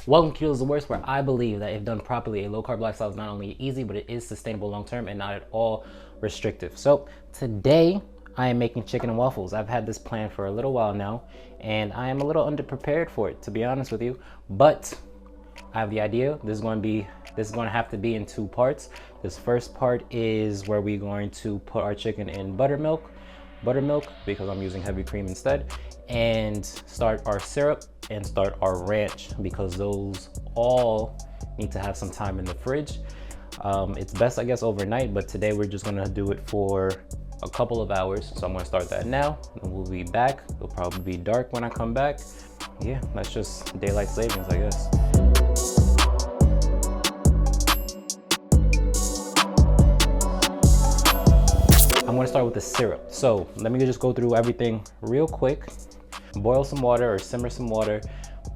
Welcome Keto is the worst, where I believe that if done properly, a low carb lifestyle is not only easy, but it is sustainable long term and not at all restrictive. So today I am making chicken and waffles. I've had this plan for a little while now, and I am a little underprepared for it, to be honest with you. But I have the idea. This is going to have to be in two parts. This first part is where we're going to put our chicken in buttermilk because I'm using heavy cream instead, and start our syrup and start our ranch because those all need to have some time in the fridge. It's best, I guess, overnight, but today we're just gonna do it for a couple of hours. So I'm gonna start that now, and we'll be back. It'll probably be dark when I come back. Yeah, that's just daylight savings, I guess. I'm gonna start with the syrup. So let me just go through everything real quick. Boil some water or simmer some water,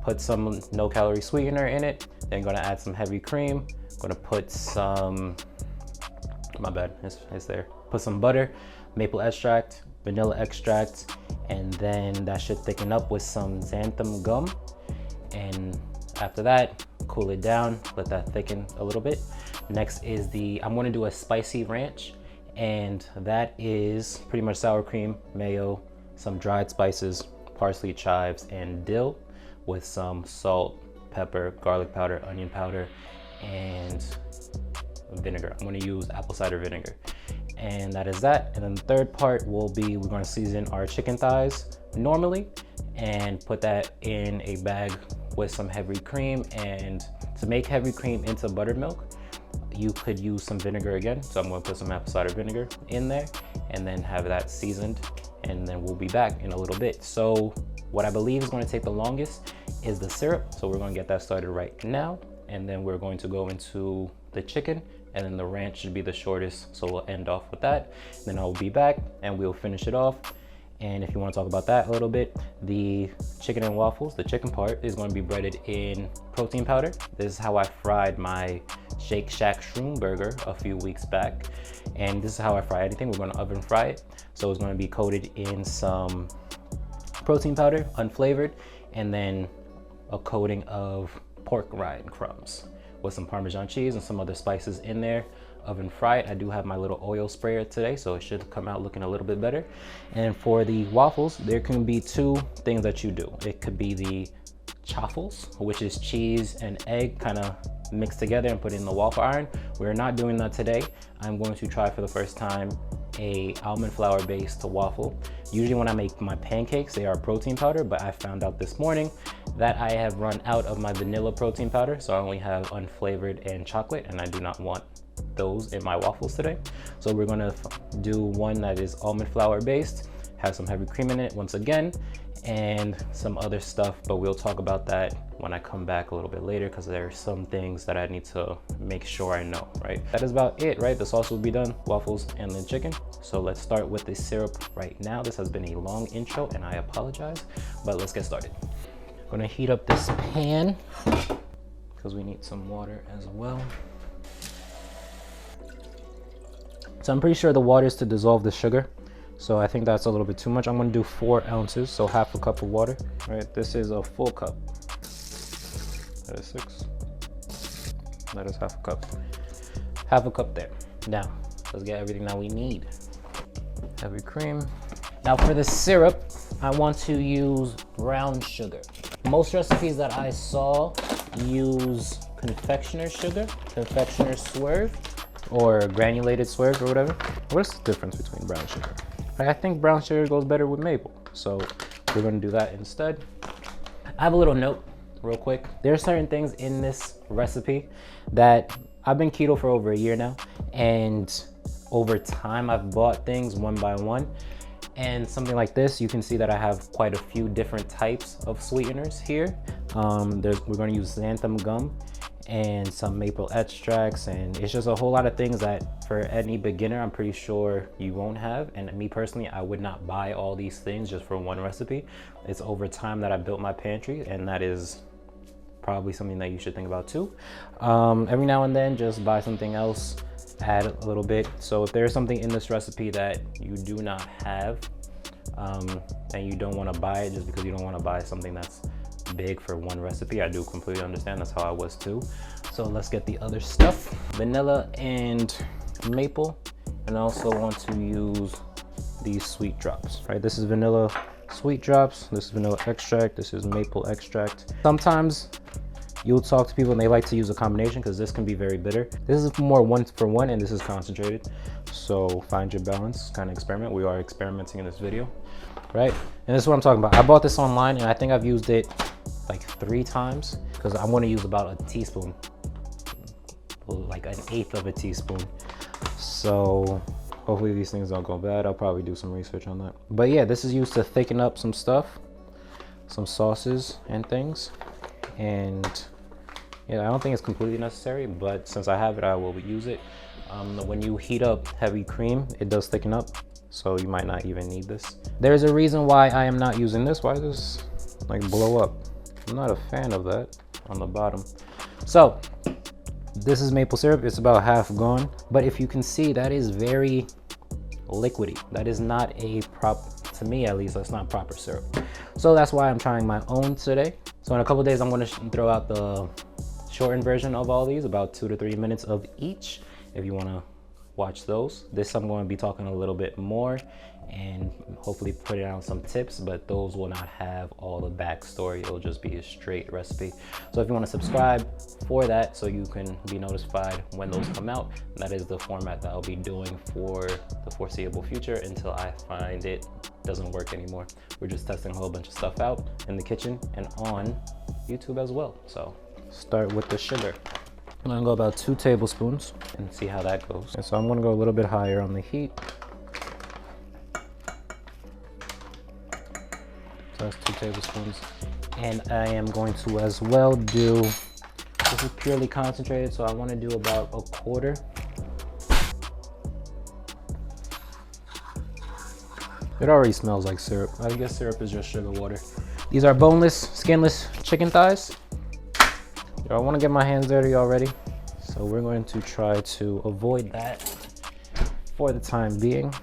put some no-calorie sweetener in it, then gonna add some heavy cream, gonna put some, my bad, it's there. Put some butter, maple extract, vanilla extract, and then that should thicken up with some xanthan gum. And after that, cool it down, let that thicken a little bit. Next is I'm gonna do a spicy ranch, and that is pretty much sour cream, mayo, some dried spices, parsley, chives, and dill with some salt, pepper, garlic powder, onion powder, and vinegar. I'm gonna use apple cider vinegar. And that is that. And then the third part will be, we're gonna season our chicken thighs normally and put that in a bag with some heavy cream. And to make heavy cream into buttermilk, you could use some vinegar again. So I'm gonna put some apple cider vinegar in there and then have that seasoned, and then we'll be back in a little bit. So what I believe is gonna take the longest is the syrup. So we're gonna get that started right now. And then we're going to go into the chicken, and then the ranch should be the shortest. So we'll end off with that. Then I'll be back and we'll finish it off. And if you wanna talk about that a little bit, the chicken and waffles, the chicken part is gonna be breaded in protein powder. This is how I fried my Shake Shack shroom burger a few weeks back. And this is how I fry anything. We're gonna oven fry it. So it's gonna be coated in some protein powder, unflavored, and then a coating of pork rind crumbs with some Parmesan cheese and some other spices in there. Oven fry it. I do have my little oil sprayer today, so it should come out looking a little bit better. And for the waffles, there can be two things that you do. It could be the chaffles, which is cheese and egg kind of mixed together and put in the waffle iron. We're not doing that today. I'm going to try for the first time a almond flour based waffle. Usually when I make my pancakes, they are protein powder, but I found out this morning that I have run out of my vanilla protein powder, so I only have unflavored and chocolate, and I do not want those in my waffles today. So we're gonna do one that is almond flour based, have some heavy cream in it once again, and some other stuff, but we'll talk about that when I come back a little bit later, because there are some things that I need to make sure I know, right? That is about it, right? The sauce will be done, waffles and then chicken. So let's start with the syrup right now. This has been a long intro and I apologize, but let's get started. I'm gonna heat up this pan because we need some water as well. So I'm pretty sure the water is to dissolve the sugar. So I think that's a little bit too much. I'm gonna do 4 ounces, so half a cup of water. All right, this is a full cup. That is 6. That is half a cup. Half a cup there. Now, let's get everything that we need. Heavy cream. Now for the syrup, I want to use brown sugar. Most recipes that I saw use confectioner's sugar, confectioner's swerve, or granulated swerve or whatever. What's the difference between brown sugar? I think brown sugar goes better with maple, so we're gonna do that instead. I have a little note real quick. There are certain things in this recipe that I've been keto for over a year now, and over time I've bought things one by one, and something like this, you can see that I have quite a few different types of sweeteners here. We're gonna use xanthan gum and some maple extracts, and it's just a whole lot of things that for any beginner I'm pretty sure you won't have. And me personally, I would not buy all these things just for one recipe. It's over time that I built my pantry, and that is probably something that you should think about too. Every now and then just buy something else, add a little bit. So if there's something in this recipe that you do not have and you don't want to buy it just because you don't want to buy something that's big for one recipe. I do completely understand, that's how I was too. So let's get the other stuff. Vanilla and maple, and I also want to use these sweet drops, right? This is vanilla sweet drops, this is vanilla extract, this is maple extract. Sometimes you'll talk to people and they like to use a combination because this can be very bitter. This is more 1-for-1 and this is concentrated. So find your balance, kind of experiment. We are experimenting in this video, right? And this is what I'm talking about. I bought this online and I think I've used it like 3 times because I want to use about a teaspoon, like 1/8 of a teaspoon. So hopefully these things don't go bad. I'll probably do some research on that. But yeah, this is used to thicken up some stuff, some sauces and things. And yeah, I don't think it's completely necessary, but since I have it, I will use it. When you heat up heavy cream, it does thicken up, so you might not even need this. There's a reason why I am not using this. Why does this like blow up? I'm not a fan of that on the bottom. So this is maple syrup. It's about half gone, but if you can see, that is very liquidy. That is not a to me at least, that's not proper syrup. So that's why I'm trying my own today. So in a couple days, I'm going to throw out the shortened version of all these, about 2 to 3 minutes of each, if you want to watch those. This I'm going to be talking a little bit more and hopefully putting out some tips, but those will not have all the backstory. It'll just be a straight recipe. So if you want to subscribe for that so you can be notified when those come out, that is the format that I'll be doing for the foreseeable future until I find it doesn't work anymore. We're just testing a whole bunch of stuff out in the kitchen and on YouTube as well. So start with the sugar. I'm gonna go about 2 tablespoons and see how that goes. And so I'm gonna go a little bit higher on the heat. So that's 2 tablespoons. And I am going to as well do, this is purely concentrated, so I wanna do about 1/4. It already smells like syrup. I guess syrup is just sugar water. These are boneless, skinless chicken thighs. I want to get my hands dirty already, so we're going to try to avoid that for the time being.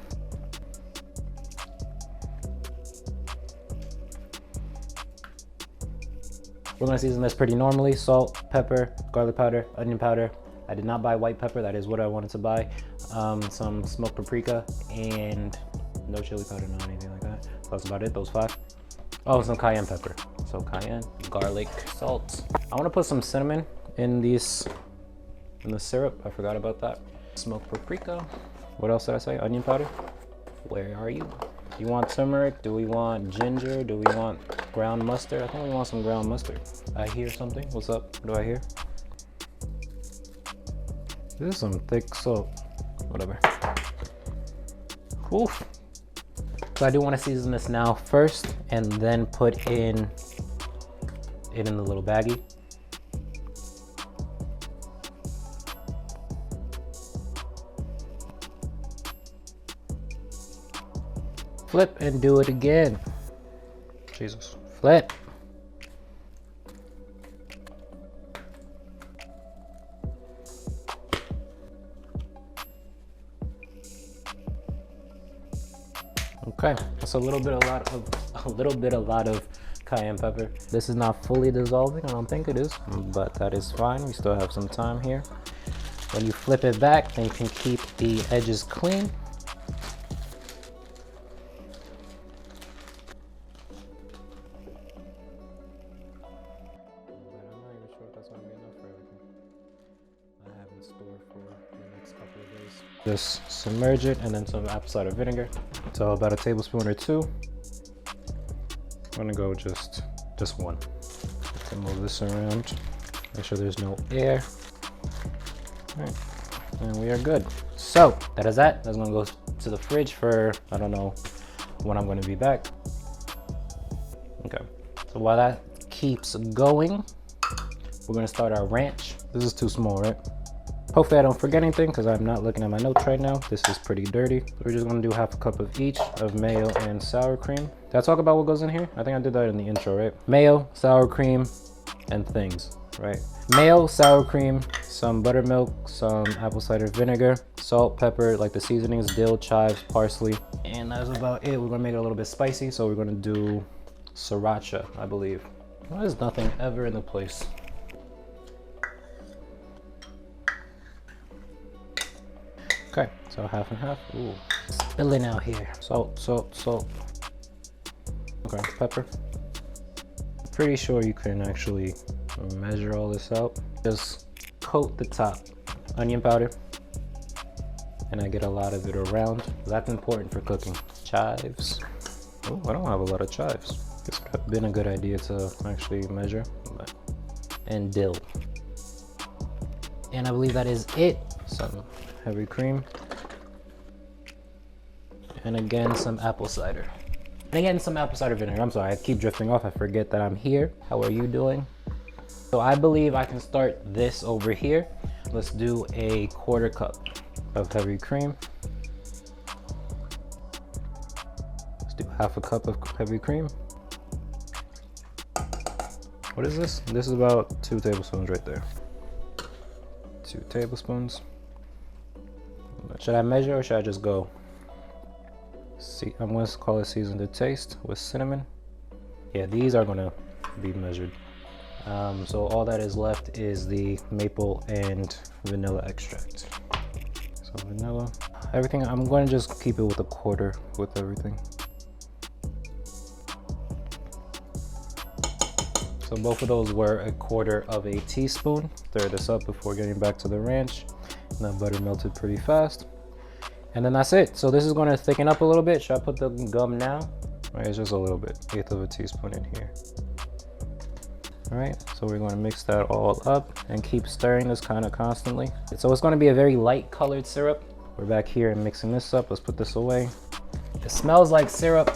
We're going to season this pretty normally: salt, pepper, garlic powder, onion powder. I did not buy white pepper, that is what I wanted to buy. Some smoked paprika, and no chili powder, no anything like that. So that's about it, those 5. Oh, some cayenne pepper. So cayenne, garlic, salt. I want to put some cinnamon in the syrup. I forgot about that. Smoked paprika. What else did I say? Onion powder. Where are you? Do you want turmeric? Do we want ginger? Do we want ground mustard? I think we want some ground mustard. I hear something. What's up? What do I hear? This is some thick salt. Whatever. Oof. So I do want to season this now first and then put it in the little baggie. Flip and do it again. Jesus. Flip. Okay, that's a little bit a lot of cayenne pepper. This is not fully dissolving, I don't think it is, but that is fine. We still have some time here. When you flip it back, then you can keep the edges clean. Just submerge it and then some apple cider vinegar. So about a tablespoon or 2. I'm gonna go just 1. Can move this around. Make sure there's no air. All right, and we are good. So that is that. That's gonna go to the fridge for, I don't know when I'm gonna be back. Okay, so while that keeps going, we're gonna start our ranch. This is too small, right? Hopefully I don't forget anything because I'm not looking at my notes right now. This is pretty dirty. We're just gonna do half a cup of each of mayo and sour cream. Did I talk about what goes in here? I think I did that in the intro, right? Mayo, sour cream, and things, right? Mayo, sour cream, some buttermilk, some apple cider vinegar, salt, pepper, like the seasonings, dill, chives, parsley, and that's about it. We're gonna make it a little bit spicy, so we're gonna do sriracha, I believe. Why is nothing ever in the place? Okay, so half and half. Ooh, spilling out here. Salt, salt, salt. Okay, pepper. Pretty sure you can actually measure all this out. Just coat the top. Onion powder. And I get a lot of it around. That's important for cooking. Chives. Oh, I don't have a lot of chives. This would have been a good idea to actually measure. But. And dill. And I believe that is it. Some heavy cream. And again, some apple cider. And again, some apple cider vinegar. I'm sorry, I keep drifting off. I forget that I'm here. How are you doing? So I believe I can start this over here. Let's do a 1/4 cup of heavy cream. Let's do 1/2 cup of heavy cream. What is this? This is about 2 tablespoons right there. 2 tablespoons. Should I measure or should I just go? See, I'm gonna call it season to taste with cinnamon. Yeah, these are gonna be measured. So all that is left is the maple and vanilla extract. So vanilla, everything, I'm going to just keep it with 1/4 with everything. So both of those were 1/4 of a teaspoon. Stir this up before getting back to the ranch. And that butter melted pretty fast. And then that's it. So this is going to thicken up a little bit. Should I put the gum now? All right, it's just a little bit, 1/8 of a teaspoon in here. All right, so we're going to mix that all up and keep stirring this kind of constantly. So it's going to be a very light colored syrup. We're back here and mixing this up. Let's put this away. It smells like syrup.